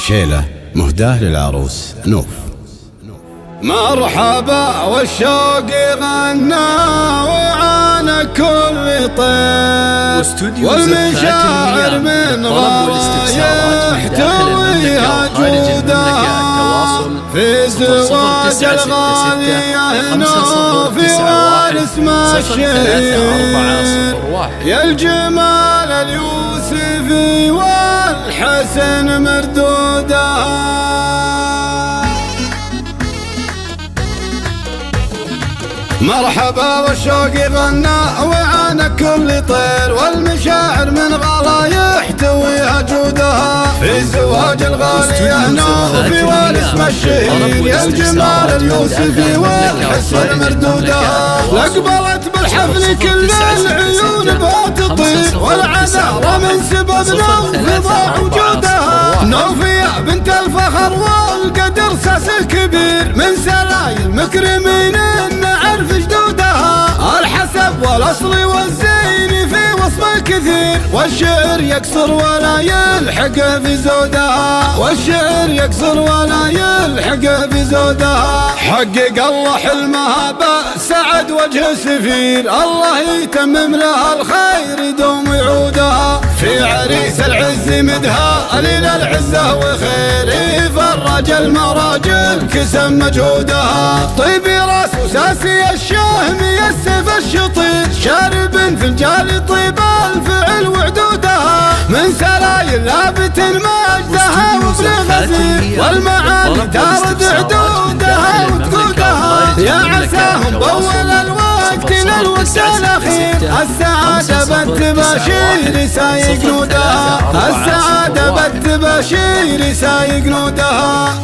شيلة مهداة للعروس نوف. مرحبا والشوق غنى وعانى كل طير، والمشاعر من غاية يحتويها جودها، في زواج الغالية نوف وارث مشير، يا الجمال اليوسفي والحسن مردودها. مرحبا والشوق غنى وعانى كل طير، والمشاعر من غلا يحتويها جودها، في زواج الغالية نوف وارث مشير، يا الجمال اليوسفي والحسن مردودها. لقبلت بالحفل كل العيون بها تطير، والعذارى من سبب نوف ضاع وجودها. نوفية بنت الفخر والقدر ساس كبير، من سلايل مكرمين نعرف جدودها، الحسب والاصل والزين في وصف كثير، والشعر يكسر ولا يلحق في زودها، والشعر يكسر ولا يلحق في زودها. حقق الله حلمها بسعد وجه سفير، الله يتمم لها الخير يدوم يعودها، في عريس العز مدها قليل العزة وخير، فرج المراجل كسم مجهودها. طيب راس وساسي الشهم يسف الشطير، شارب فنجال طيب الفعل وعدودها، من سلايل لابت مجدها وابن غزير، والمعاني تارد عدودها وتقودها، يا عساهم بول الوقت للوقت الاخير، السعادة بالتباشير سايق نودها، السعادة بالتباشير سايق نودها.